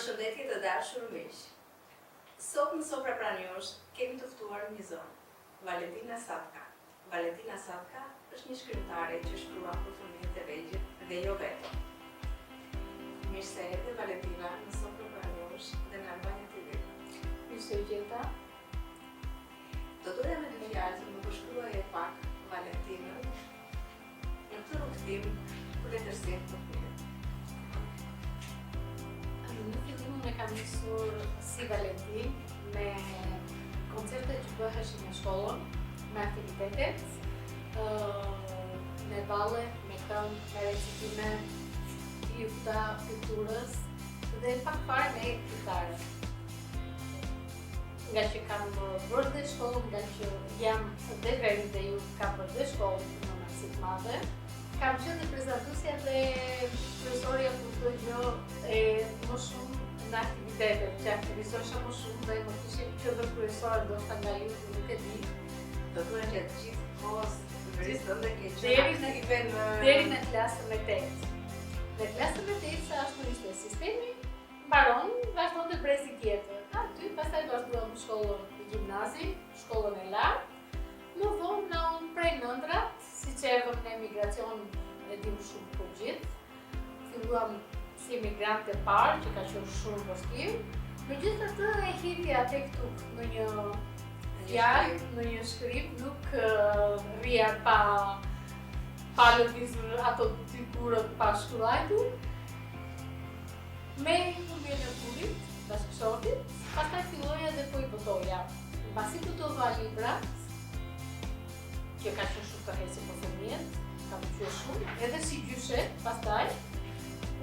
Përshëndetje të dashur miq. Sot në Sofra pranë jush kemi të ftuar një zonë, Valentina Satka. Valentina Satka është një shkrimtare që shkruan për fëmijët e vegjël dhe jo vetëm. Mirë se erdhe Valentina në Sofra pranë jush dhe në Albania TV. Mirë se u gjeta. Do doja me dy fjalë të më përshkruaje pak Valentinën në këtë rrugtim për letërsinë të fëmijëve. Në fillim unë e kam nisur si Valentin me koncerte që bëheshin në shkollën, me aktivitetet, me balle, me këngë, me recitime, lufta kulturës dhe pak fare me kitare. Nga që kam bërë dhe shkollën, nga që jam dhe veri dhe ju kam bërë dhe shkollën në Universitet Madhe, kam qenë dhe prezantuesja dhe profesorja për të gjë më shumë në aktivitetet, që aktivizosha më shumë dhe më kishim qenë profesorë ndoshta nga ju nuk e di. Do të thonë që të gjithë kohës verisë tënde ke deri në klasën e 8. Në klasën e 8 sa ashtu ishte sistemi, mbaron, vazhdon të brezi tjetër. Aty pastaj vazhduam në shkollën e gjimnazi, shkollën e lartë, më vonë na unë prej nëndrat, si që erdhëm në emigracion e dim shumë për gjithë. Filluam si emigrant e parë, që ka qenë shumë vështirë. Megjithatë e hidhja tek këtu në një fjalë, në një shkrim, nuk rria pa lëvizur ato dy kurët pa shkruajtur. Me humbjen e burit, bashkëshortit, pastaj filloja dhe po i botoja. Mbasi botova librat, që ka qenë shumë të hesi për fëmijët, ka pëlqyer shumë, edhe si gjyshe, pastaj,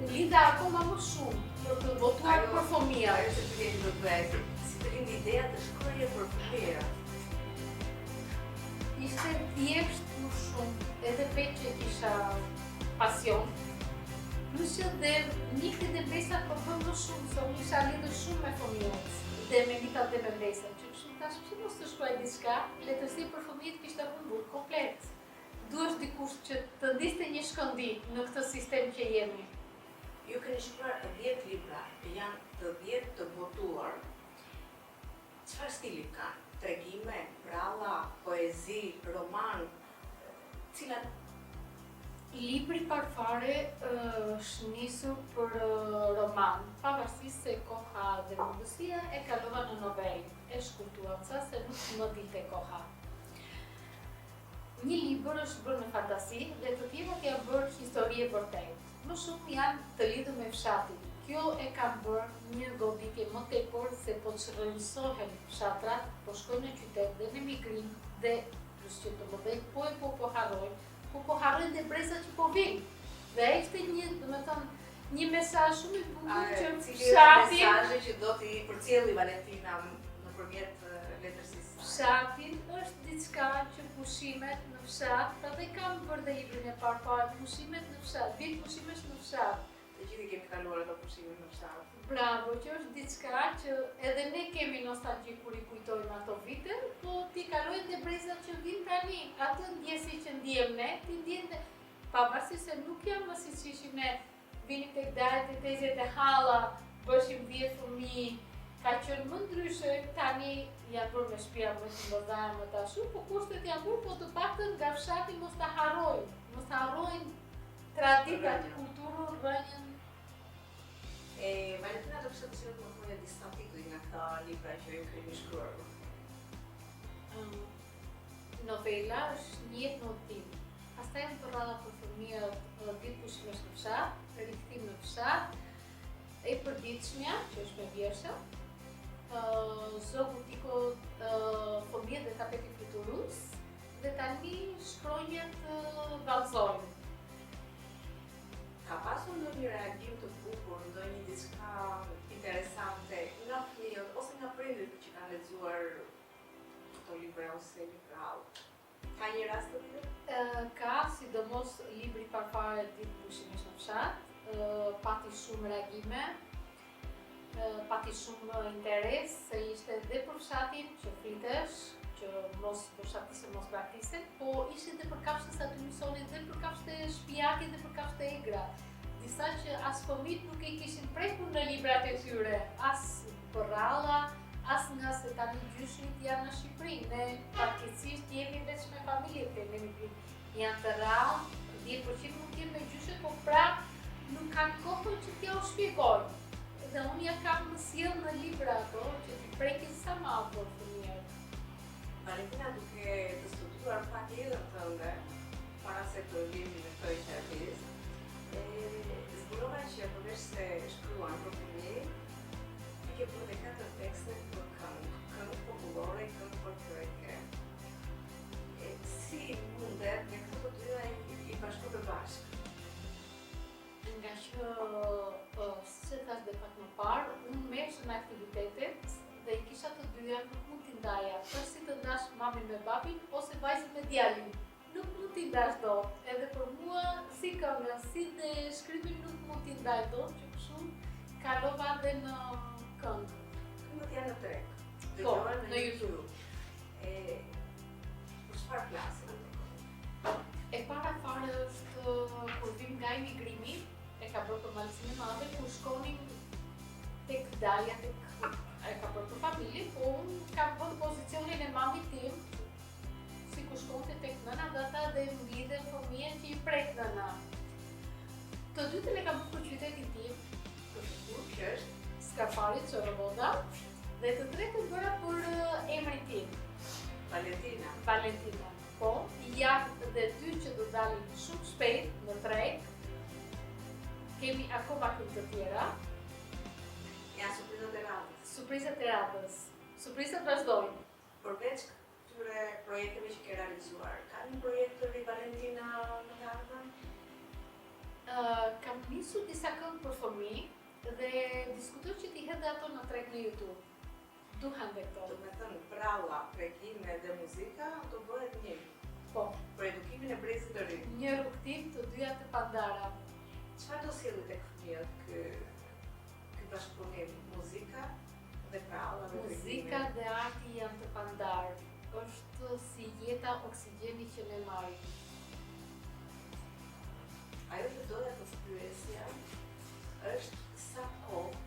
u lidha akoma më shumë për të botuar për fëmijët. Ajo që të vjen do të bëhet, si të lindi ideja të shkruaje për fëmijët. Ishte thjesht më shumë, edhe veç që kisha pasion, plus që dhe nikti dhe mbesa për bëm më shumë, se unë isha lidhur shumë me fëmijët dhe me mikat dhe me mbesën. Tash pse mos të shkruaj diçka, letërsi për fëmijët kishte humbur komplet. Duhesh dikush që të ndiste një shkëndi në këtë sistem që jemi. Ju keni shkruar 10 libra, janë të 10 të votuar. Çfarë stili kanë? Tregime, pralla, poezi, roman, cilat Libri parfare është nisur për roman, pavarësisht se koha dhe mundësia e kalova në novelë, e shkurtuam sa se nuk më dilte koha. Një libër është bërë me fantasi dhe të tjerat janë bërë histori e vërtetë. Më shumë janë të lidhur me fshatin. Kjo e kam bërë një goditje më tepër se po çrrënsohen fshatrat, po shkojnë në qytet dhe në emigrim dhe plus që të vëdhej po harrojnë dhe brezat që po vinë. Dhe ishte një mesazh shumë i bukur që fshatin, mesazhe që do t'i përcjelli Valentina nëpërmjet letërsisë. Fshatin është diçka që pushimet në fshat, prandaj kam bërë dhe librin e parë pushimet në fshat, vin pushimesh në fshat. Të gjithë kemi kaluar ato pushime në fshat. Bravo, që është diçka që edhe ne kemi nostalgji kur i kujtojmë ato vite, po ti kalojnë dhe brezat që vinë tani, atë ndjesi që ndjem ne, ti ndjen dhe pavarësisht se nuk jam më siç ishim ne, vini tek dajet e tezjet e halla, bëshim 10 fëmijë, ka qenë më ndryshe, tani janë bërë me shtëpia më të mëdha më të ashtu, po kushtet janë bërë, po të paktën nga fshati mos ta harrojnë traditat, kulturën, rrënjën. Valentina do kishte dëshirë të më thonë disa tituj nga këta libra që ju keni shkruar. Novela është një jetë në udhtim. Pastaj në rradha për fëmijët, ditë pushimesh në fshat, rikthim në fshat, e përditshmja, që është me vjersha, zogu tiko fëmijët dhe tapeti fluturus, dhe tani shkronjat vallëzojnë. Ka pasur ndonjë reagim të bukur, ndonjë diçka interesante nga fëmijët ose nga prindërit që kanë lexuar këto libra ose libra? Ka një rast të tillë? Ka, sidomos libri parfare ditë pushimesh në fshat, pati shumë reagime, pati shumë interes, se ishte dhe për fshatin që flitesh, që mos përshtatisen, mos praktisen, po ishin dhe për kafshët aty mësonin dhe për kafshët e shpijake dhe për kafshët e egra. disa që as fëmijët nuk i kishin prekur në librat e tyre, as përralla, as nga se tani gjyshit janë në Shqipëri. Ne fatkeqësisht jemi veç me familje të jemi janë të rrallë, 10% nuk jenë me gjyshe, po pra nuk kanë kohën që t'ja u shpjegojnë. Dhe unë ja kam sjell në libra ato që t'i prekin sa më për fëmijët. Valentina, duke të studuar pak jetën tënde, para se të vini në këtë intervistë, zbulova që përveç se shkruan për fëmijë, ke bërë dhe 4 tekste për këngë popullore, këngë folklorike. Si mundet në këto të dyja i bashku të bashkë? Nga që, si që thash dhe pak më parë, unë merresh në aktivitetet dhe i kisha të dyja nuk mund t'i ndaja, për si të ndash mamin me babin ose vajzën me djalin. Nuk mund t'i ndash dot, edhe për mua si kënga, si dhe shkrimin nuk mund t'i ndaj dot, që kështu kalova dhe në këngë. Këngët janë në treg, Po, në YouTube. Për çfarë flasin? E para fare është kur vim nga emigrimi, e ka bërë për malësinë e madhe, kur shkonim tek dalja, e ka bërë për familje, po unë kam bërë pozicionin e mamit tim, si ku shkonte tek nëna dhe ata dhe mblidhen fëmijën që i prek nëna. Të dytën e kam bërë për qytetin tim, Që është? Skafari Çorroboda, dhe të tretën bëra për emrin tim, Valentina. Valentina. Po, janë dhe 2 që do dalin shumë shpejt në treg. Kemi akoma këngë të tjera. Janë surprizat e radhës. Surprizat e radhës. Surprizat vazhdojnë. Përveç këtyre projekteve që ke realizuar, ka një projekt të ri Valentina në të ardhmen? Kam nisur disa këngë për fëmijë dhe diskutoj që t'i hedh ato në treg në YouTube. Duhan dhe këto. Do me thënë, pralla, prekime dhe muzika do bëhet një. Po, Për edukimin e brezit të ri. një rrugtim të dyja të pandara. Çfarë do sjelli tek fëmijët ky bashkëpunim, muzika dhe pralla dhe Muzika dhe arti janë të pandar. Është si jeta oksigjeni që ne marrim. Ajo që doja të pyesja është sa kohë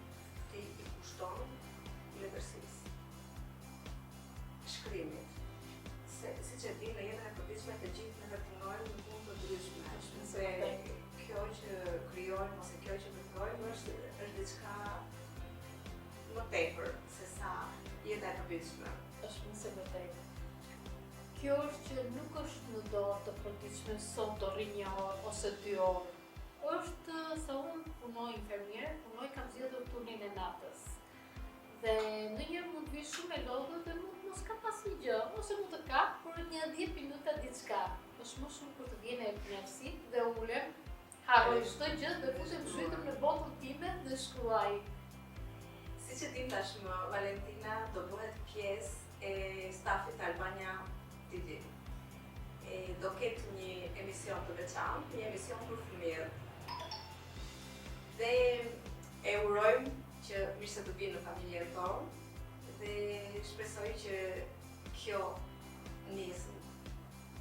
ti i kushton letërsisë, shkrimit. Siç e di, në jetën e përditshme të gjithë ne vetunojmë në punë të ndryshme. Se kjo që krijojmë ose kjo që veprojmë është diçka më tepër se sa jeta e përditshme. Është më se vërtet. Kjo është që nuk është në dorë të përditshme sot të rri 1 orë ose 2 orë. Është se unë punoj infermier, kam zgjedhur turnin e natës. Dhe ndonjëherë mund të vi shumë e lodhur dhe mund mos ka pasur gjë, ose mund të kap për një 10 minuta diçka. Është më shumë kur të vjen e mjafsit dhe ulem, harroj çdo gjë dhe futem zhytem në botën time dhe shkruaj. Siç e di tashmë, Valentina do bëhet pjesë e stafit Albania TV. Do ketë një emision të veçantë, një emision për fëmijët. Dhe e urojmë që mirë se të vinë në familjen tonë dhe shpresoj që kjo nismë,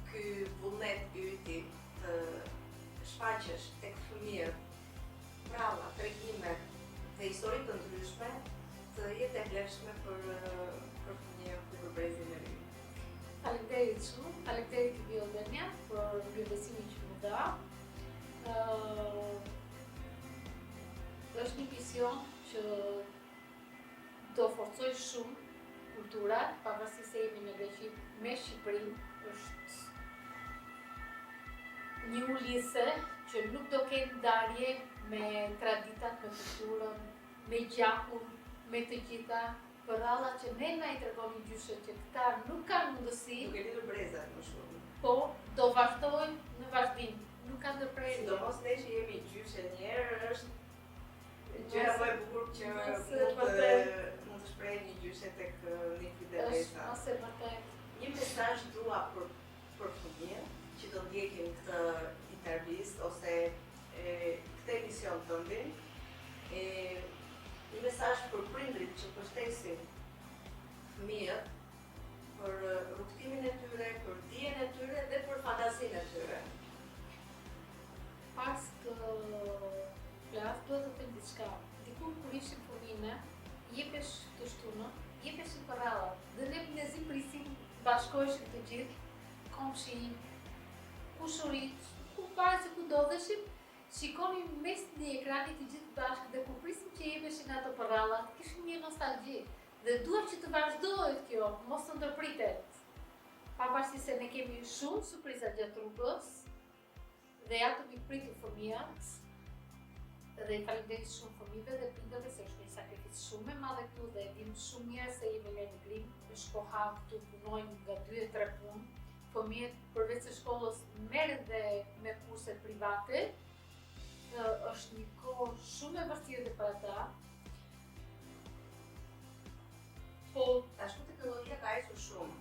ky vullnet yti të shfaqesh tek fëmijët, pralla, tregimet dhe histori të ndryshme të jetë e vlefshme për fëmijët dhe për brezin e ri. Faleminderit shumë, faleminderit Violenja për mbështetimin që më dha. Është një mision që do forcoj shumë kulturat, pavarësisht se jemi në Greqi me Shqipërinë, është një ulise që nuk do ketë ndarje me traditat, me kulturën, me gjakun, me të gjitha, përralla që ne na i tregoni gjyshet që këta nuk kanë mundësi, Duke lidhur brezat më shumë. po do vazhdojnë në vazhdim, nuk ka ndërprerje. Sidomos ne që jemi gjyshe njerë, është gjëra më e bukur që mund të shprehë një gjyshe tek Nifi dhe Besa. Ose vërtet. Një mesazh dua për fëmijët që do ndjekin këtë intervistë ose këtë emision tëndin. Një mesazh për prindrit që përshtasin fëmijët për rrugtimin e tyre, për dijen e tyre dhe për fantazinë e tyre. Pas të shikoshim të gjithë, komshin, kushurit, ku pare se ku ndodheshim, shikonim mes në ekranit të gjithë bashkë dhe kur prisim që jepeshin ato përrallat, kishim një nostalgji. Dhe dua që të vazhdojë kjo, mos të ndërpritet. Pavarësisht se ne kemi shumë surpriza gjatë rrugës dhe ja të mi pritur fëmijët. Dhe i faleminderit shumë fëmijëve dhe prindërve se është një sakrificë shumë e madhe këtu dhe dim shumë mirë se jemi me në grim, është koha këtu punojnë nga 2-3 punë. Fëmijët përveç së shkollës merren dhe me kurse private. Është një kohë shumë e vështirë dhe për ata. Po, tashmë teknologjia ka ecur shumë.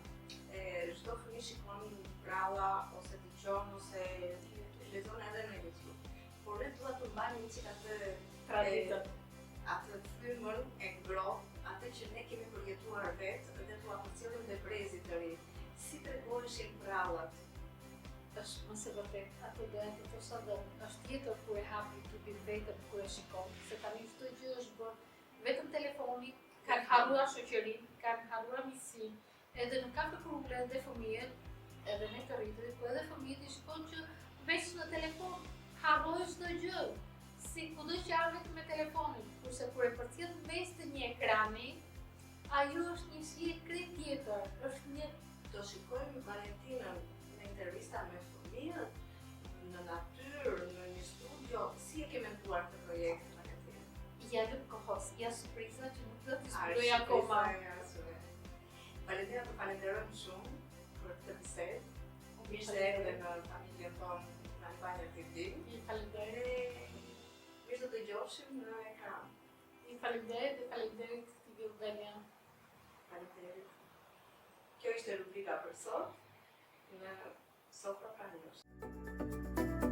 Çdo fëmijë shikon bralla ose dëgjon ose lexon edhe në YouTube. Por ne duhet të mbajmë një atë Traditën. Atë frymën e ngrohtë, atë që ne kemi përjetuar vetë dhe t'u përcjellim dhe brezit të ri. Si tregoheshin brallat? Është mos e vërtet, ato doja të thosha dhe është tjetër kur e hap YouTube-in vetëm kur e shikon, se tani çdo gjë është bërë vetëm telefoni, kanë harruar shoqërinë, kanë harruar miqësinë, edhe nuk ka për problem dhe fëmijët, edhe ne të rritërit, po edhe fëmijët i shikon që veç në telefon harrojë çdo gjë, si kudo që janë vetëm me telefonin, kurse kur e përcjell mes të një ekrani, ajo është një shije krejt tjetër, është një. Do shikojmë Valentinën në intervista me fëmijët, në natyrë, në një studio, si e ke menduar këtë projekt, Valentinë? Ja lëp kohës, ja surpriza që nuk do të zbuloj akoma. Valentina, të falenderojmë shumë për këtë bisedë. Mirë se erdhe në familjen tonë në Albania TV. Ju falenderoj. Mirë të dëgjofshim në ekran. Ju falenderoj dhe falenderoj TV Albania. Faleminderit. Kjo ishte rubrika për sot në Sofra Praniosh.